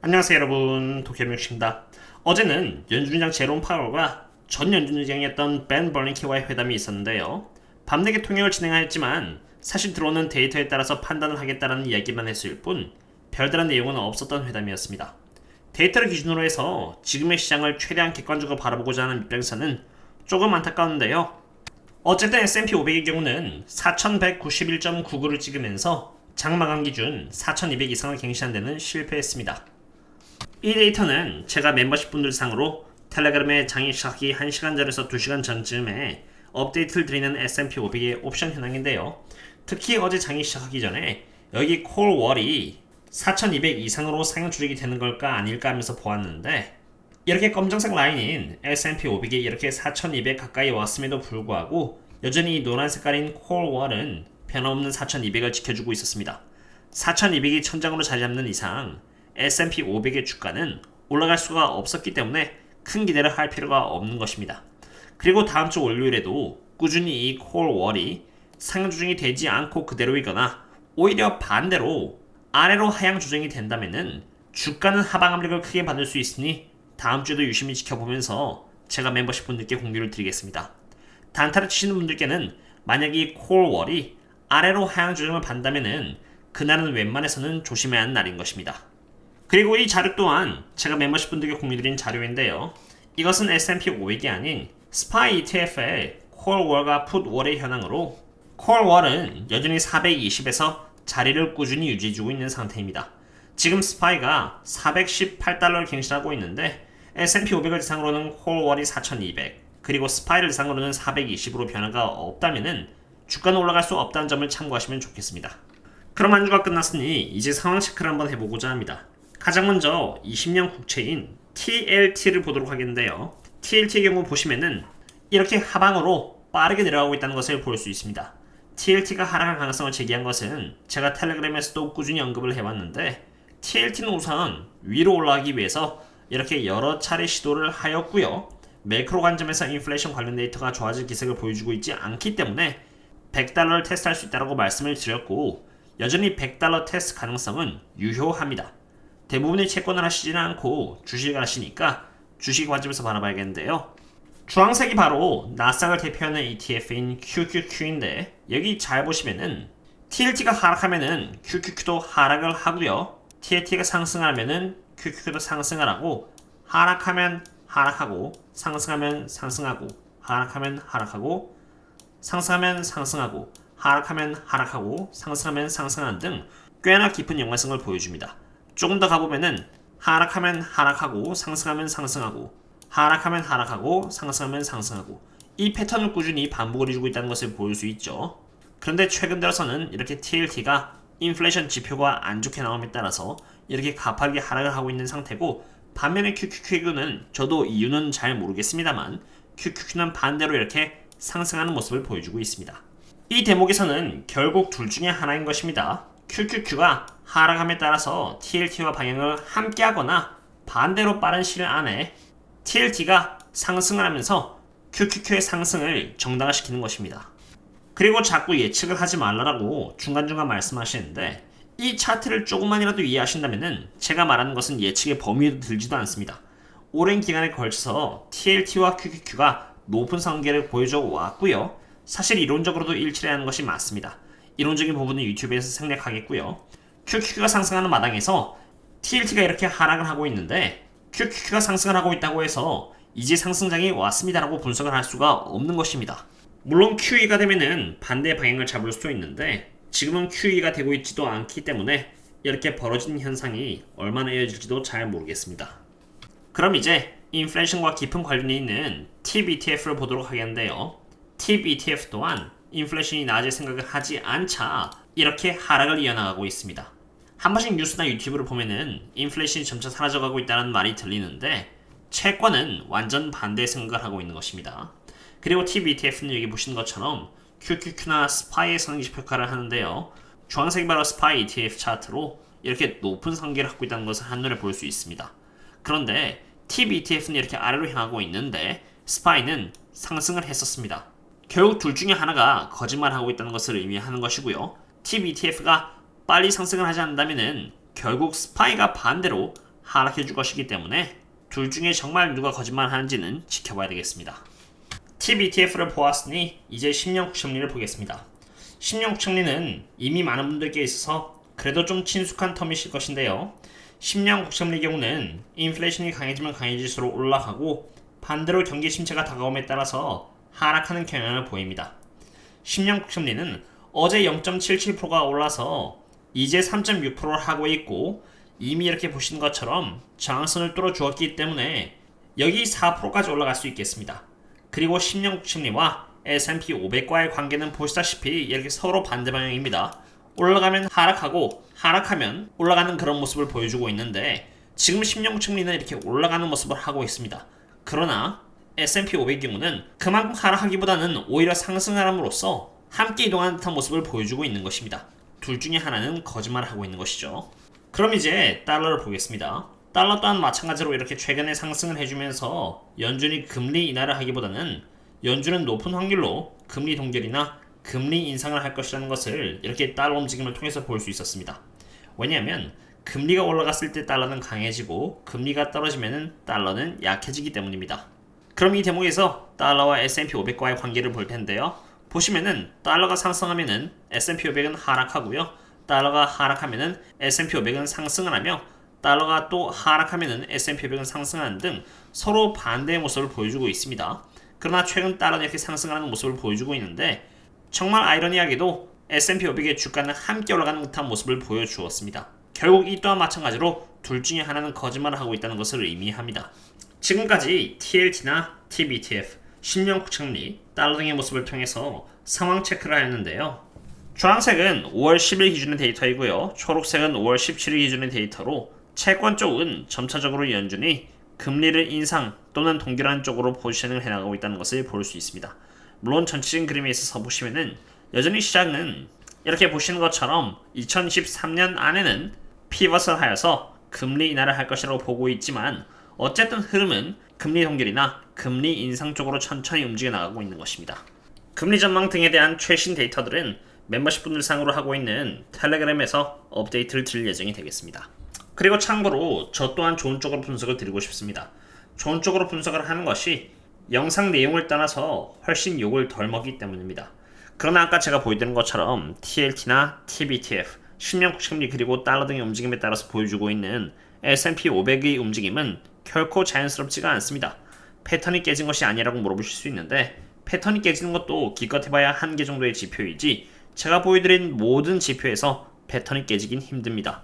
안녕하세요 여러분, 도쿄명식입니다. 어제는 연준의장 제롬 파월과 전 연준의장이었던 벤 버닝키와의 회담이 있었는데요. 밤늦게 통역을 진행하였지만 사실 들어오는 데이터에 따라서 판단을 하겠다는 이야기만 했을 뿐 별다른 내용은 없었던 회담이었습니다. 데이터를 기준으로 해서 지금의 시장을 최대한 객관적으로 바라보고자 하는 입장에서는 조금 안타까운데요. 어쨌든 S&P 500의 경우는 4191.99를 찍으면서 장마감 기준 4200 이상을 갱신한 데는 실패했습니다. 이 데이터는 제가 멤버십 분들 상으로 텔레그램에 장이 시작하기 1시간 전에서 2시간 전쯤에 업데이트를 드리는 S&P 500의 옵션 현황인데요. 특히 어제 장이 시작하기 전에 여기 콜월이 4200 이상으로 상향 조정이 되는 걸까 아닐까 하면서 보았는데 이렇게 검정색 라인인 S&P 500이 이렇게 4200 가까이 왔음에도 불구하고 여전히 노란 색깔인 콜월은 변함없는 4200을 지켜주고 있었습니다. 4200이 천장으로 자리 잡는 이상 S&P 500의 주가는 올라갈 수가 없었기 때문에 큰 기대를 할 필요가 없는 것입니다. 그리고 다음 주 월요일에도 꾸준히 이 콜월이 상향 조정이 되지 않고 그대로이거나 오히려 반대로 아래로 하향 조정이 된다면은 주가는 하방 압력을 크게 받을 수 있으니 다음 주에도 유심히 지켜보면서 제가 멤버십 분들께 공유를 드리겠습니다. 단타를 치시는 분들께는 만약 이 콜월이 아래로 하향 조정을 받는다면은 그날은 웬만해서는 조심해야 하는 날인 것입니다. 그리고 이 자료 또한 제가 멤버십 분들께 공유드린 자료인데요. 이것은 S&P 500이 아닌 SPY ETF의 콜월과 풋월의 현황으로 콜월은 여전히 420에서 자리를 꾸준히 유지해주고 있는 상태입니다. 지금 SPY가 418달러를 갱신하고 있는데 S&P 500을 대상으로는 콜월이 4200 그리고 SPY를 대상으로는 420으로 변화가 없다면 주가는 올라갈 수 없다는 점을 참고하시면 좋겠습니다. 그럼 한 주가 끝났으니 이제 상황 체크를 한번 해보고자 합니다. 가장 먼저 20년 국채인 TLT를 보도록 하겠는데요. TLT의 경우 보시면은 이렇게 하방으로 빠르게 내려가고 있다는 것을 볼 수 있습니다. TLT가 하락할 가능성을 제기한 것은 제가 텔레그램에서도 꾸준히 언급을 해왔는데 TLT는 우선 위로 올라가기 위해서 이렇게 여러 차례 시도를 하였고요. 매크로 관점에서 인플레이션 관련 데이터가 좋아질 기색을 보여주고 있지 않기 때문에 100달러를 테스트할 수 있다고 말씀을 드렸고 여전히 100달러 테스트 가능성은 유효합니다. 대부분의 채권을 하시지는 않고 주식을 하시니까 주식 관점에서 바라봐야겠는데요. 주황색이 바로 나스닥을 대표하는 ETF인 QQQ인데 여기 잘 보시면은 TLT가 하락하면은 QQQ도 하락을 하고요. TLT가 상승하면은 QQQ도 상승을 하고 하락하면 하락하고 상승하면 상승하고 하락하면 하락하고 상승하면 상승하고 하락하면 하락하고 상승하면 상승하는 등 꽤나 깊은 연관성을 보여줍니다. 조금 더 가보면은 하락하면 하락하고 상승하면 상승하고 하락하면 하락하고 상승하면 상승하고 이 패턴을 꾸준히 반복을 해주고 있다는 것을 보일 수 있죠. 그런데 최근 들어서는 이렇게 TLT가 인플레이션 지표가 안 좋게 나옴에 따라서 이렇게 가파르게 하락을 하고 있는 상태고 반면에 QQQ는 저도 이유는 잘 모르겠습니다만 QQQ는 반대로 이렇게 상승하는 모습을 보여주고 있습니다. 이 대목에서는 결국 둘 중에 하나인 것입니다. QQQ가 하락함에 따라서 TLT와 방향을 함께하거나 반대로 빠른 시일 안에 TLT가 상승을 하면서 QQQ의 상승을 정당화시키는 것입니다. 그리고 자꾸 예측을 하지 말라고 중간중간 말씀하시는데 이 차트를 조금만이라도 이해하신다면 제가 말하는 것은 예측의 범위에도 들지도 않습니다. 오랜 기간에 걸쳐서 TLT와 QQQ가 높은 상계를 보여줘 왔고요. 사실 이론적으로도 일치를 하는 것이 맞습니다. 이론적인 부분은 유튜브에서 생략하겠고요. QQQ가 상승하는 마당에서 TLT가 이렇게 하락을 하고 있는데 QQQ가 상승을 하고 있다고 해서 이제 상승장이 왔습니다라고 분석을 할 수가 없는 것입니다. 물론 QE가 되면은 반대 방향을 잡을 수도 있는데 지금은 QE가 되고 있지도 않기 때문에 이렇게 벌어진 현상이 얼마나 이어질지도 잘 모르겠습니다. 그럼 이제 인플레이션과 깊은 관련이 있는 TIP ETF를 보도록 하겠는데요. TIP ETF 또한 인플레이션이 나아질 생각을 하지 않자 이렇게 하락을 이어나가고 있습니다. 한 번씩 뉴스나 유튜브를 보면은 인플레이션이 점차 사라져가고 있다는 말이 들리는데 채권은 완전 반대의 생각을 하고 있는 것입니다. 그리고 TIP ETF는 여기 보시는 것처럼 QQQ나 SPY의 상징 효과를 하는데요. 주황색이 바로 SPY ETF 차트로 이렇게 높은 상계를 갖고 있다는 것을 한눈에 볼 수 있습니다. 그런데 TIP ETF는 이렇게 아래로 향하고 있는데 SPY는 상승을 했었습니다. 결국 둘 중에 하나가 거짓말하고 있다는 것을 의미하는 것이고요. TIP ETF가 빨리 상승을 하지 않는다면 결국 SPY가 반대로 하락해줄 것이기 때문에 둘 중에 정말 누가 거짓말하는지는 지켜봐야 되겠습니다. TBTF를 보았으니 이제 10년 국채금리를 보겠습니다. 10년 국채금리는 이미 많은 분들께 있어서 그래도 좀 친숙한 텀이실 것인데요. 10년 국채금리의 경우는 인플레이션이 강해지면 강해질수록 올라가고 반대로 경기 침체가 다가옴에 따라서 하락하는 경향을 보입니다. 10년 국채금리는 어제 0.77%가 올라서 이제 3.6%를 하고 있고 이미 이렇게 보시는 것처럼 저항선을 뚫어주었기 때문에 여기 4%까지 올라갈 수 있겠습니다. 그리고 10년 국채금리와 S&P 500과의 관계는 보시다시피 이렇게 서로 반대 방향입니다. 올라가면 하락하고 하락하면 올라가는 그런 모습을 보여주고 있는데 지금 10년 국채금리는 이렇게 올라가는 모습을 하고 있습니다. 그러나 S&P 500의 경우는 그만큼 하락하기보다는 오히려 상승함으로써 함께 이동하는 듯한 모습을 보여주고 있는 것입니다. 둘 중에 하나는 거짓말을 하고 있는 것이죠. 그럼 이제 달러를 보겠습니다. 달러 또한 마찬가지로 이렇게 최근에 상승을 해주면서 연준이 금리 인하를 하기보다는 연준은 높은 확률로 금리 동결이나 금리 인상을 할 것이라는 것을 이렇게 달러 움직임을 통해서 볼 수 있었습니다. 왜냐하면 금리가 올라갔을 때 달러는 강해지고 금리가 떨어지면 달러는 약해지기 때문입니다. 그럼 이 대목에서 달러와 S&P 500과의 관계를 볼 텐데요. 보시면은 달러가 상승하면은 S&P 500은 하락하고요. 달러가 하락하면은 S&P 500은 상승을 하며 달러가 또 하락하면은 S&P 500은 상승하는 등 서로 반대의 모습을 보여주고 있습니다. 그러나 최근 달러는 이렇게 상승하는 모습을 보여주고 있는데 정말 아이러니하게도 S&P 500의 주가는 함께 올라가는 듯한 모습을 보여주었습니다. 결국 이 또한 마찬가지로 둘 중에 하나는 거짓말을 하고 있다는 것을 의미합니다. 지금까지 TLT나 TBTF, 10년 국채금리, 달러 등의 모습을 통해서 상황 체크를 하였는데요. 주황색은 5월 10일 기준의 데이터이고요. 초록색은 5월 17일 기준의 데이터로 채권 쪽은 점차적으로 연준이 금리를 인상 또는 동결하는 쪽으로 포지션을 해나가고 있다는 것을 볼 수 있습니다. 물론 전체적인 그림에 있어서 보시면은 여전히 시장은 이렇게 보시는 것처럼 2023년 안에는 피벗을 하여서 금리 인하를 할 것이라고 보고 있지만 어쨌든 흐름은 금리 동결이나 금리 인상 쪽으로 천천히 움직여 나가고 있는 것입니다. 금리 전망 등에 대한 최신 데이터들은 멤버십 분들 상으로 하고 있는 텔레그램에서 업데이트를 드릴 예정이 되겠습니다. 그리고 참고로 저 또한 좋은 쪽으로 분석을 드리고 싶습니다. 좋은 쪽으로 분석을 하는 것이 영상 내용을 떠나서 훨씬 욕을 덜 먹기 때문입니다. 그러나 아까 제가 보여드린 것처럼 TLT나 TBTF, 10년 국채금리 그리고 달러 등의 움직임에 따라서 보여주고 있는 S&P 500의 움직임은 결코 자연스럽지가 않습니다. 패턴이 깨진 것이 아니라고 물어보실 수 있는데 패턴이 깨지는 것도 기껏 해봐야 한 개 정도의 지표이지 제가 보여드린 모든 지표에서 패턴이 깨지긴 힘듭니다.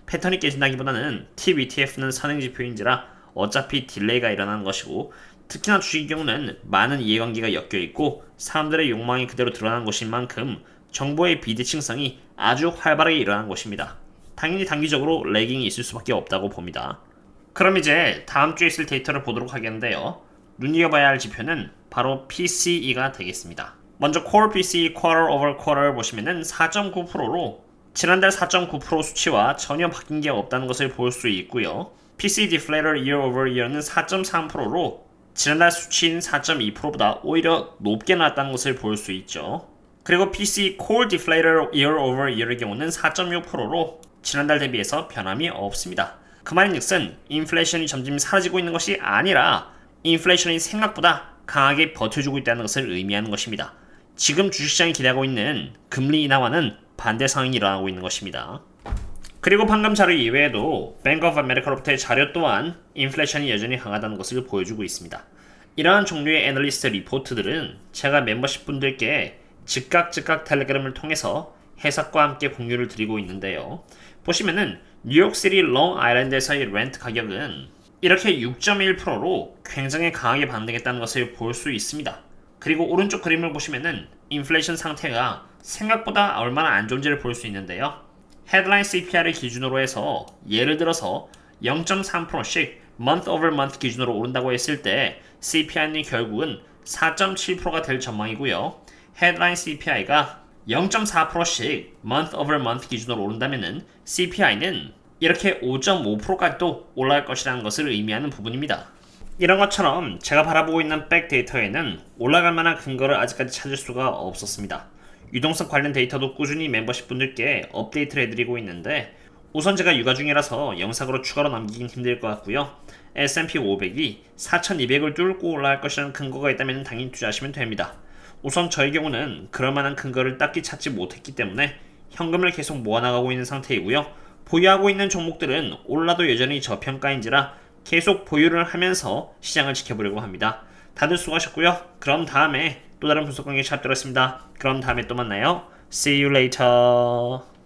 패턴이 깨진다기보다는 TBTF는 선행지표인지라 어차피 딜레이가 일어나는 것이고 특히나 주식의 경우는 많은 이해관계가 엮여있고 사람들의 욕망이 그대로 드러나는 것인 만큼 정보의 비대칭성이 아주 활발하게 일어나는 것입니다. 당연히 단기적으로 레깅이 있을 수밖에 없다고 봅니다. 그럼 이제 다음 주에 있을 데이터를 보도록 하겠는데요. 눈여겨봐야 할 지표는 바로 PCE가 되겠습니다. 먼저 Core PCE Quarter over Quarter를 보시면은 4.9%로 지난달 4.9% 수치와 전혀 바뀐 게 없다는 것을 볼 수 있고요. PCE Deflator Year over Year는 4.3%로 지난달 수치인 4.2%보다 오히려 높게 나왔다는 것을 볼 수 있죠. 그리고 PCE Core Deflator Year over Year의 경우는 4.6%로 지난달 대비해서 변함이 없습니다. 그 말인즉슨 인플레이션이 점점 사라지고 있는 것이 아니라 인플레이션이 생각보다 강하게 버텨주고 있다는 것을 의미하는 것입니다. 지금 주식시장이 기대하고 있는 금리 인하와는 반대 상황이 일어나고 있는 것입니다. 그리고 방금 자료 이외에도 Bank of America로부터의 자료 또한 인플레이션이 여전히 강하다는 것을 보여주고 있습니다. 이러한 종류의 애널리스트 리포트들은 제가 멤버십 분들께 즉각 텔레그램을 통해서 해석과 함께 공유를 드리고 있는데요. 보시면은 뉴욕시티 롱 아일랜드에서의 렌트 가격은 이렇게 6.1%로 굉장히 강하게 반등했다는 것을 볼 수 있습니다. 그리고 오른쪽 그림을 보시면은 인플레이션 상태가 생각보다 얼마나 안 좋은지를 볼 수 있는데요. 헤드라인 CPI를 기준으로 해서 예를 들어서 0.3%씩 month over month 기준으로 오른다고 했을 때 CPI는 결국은 4.7%가 될 전망이고요. 헤드라인 CPI가 0.4%씩 month over month 기준으로 오른다면은 CPI는 이렇게 5.5%까지도 올라갈 것이라는 것을 의미하는 부분입니다. 이런 것처럼 제가 바라보고 있는 백 데이터에는 올라갈 만한 근거를 아직까지 찾을 수가 없었습니다. 유동성 관련 데이터도 꾸준히 멤버십 분들께 업데이트를 해드리고 있는데 우선 제가 육아 중이라서 영상으로 추가로 남기긴 힘들 것 같고요. S&P 500이 4200을 뚫고 올라갈 것이라는 근거가 있다면 당연히 투자하시면 됩니다. 우선 저의 경우는 그럴 만한 근거를 딱히 찾지 못했기 때문에 현금을 계속 모아나가고 있는 상태이고요. 보유하고 있는 종목들은 올라도 여전히 저평가인지라 계속 보유를 하면서 시장을 지켜보려고 합니다. 다들 수고하셨고요. 그럼 다음에 또 다른 분석 관계 찾도록 하겠습니다. 그럼 다음에 또 만나요. See you later.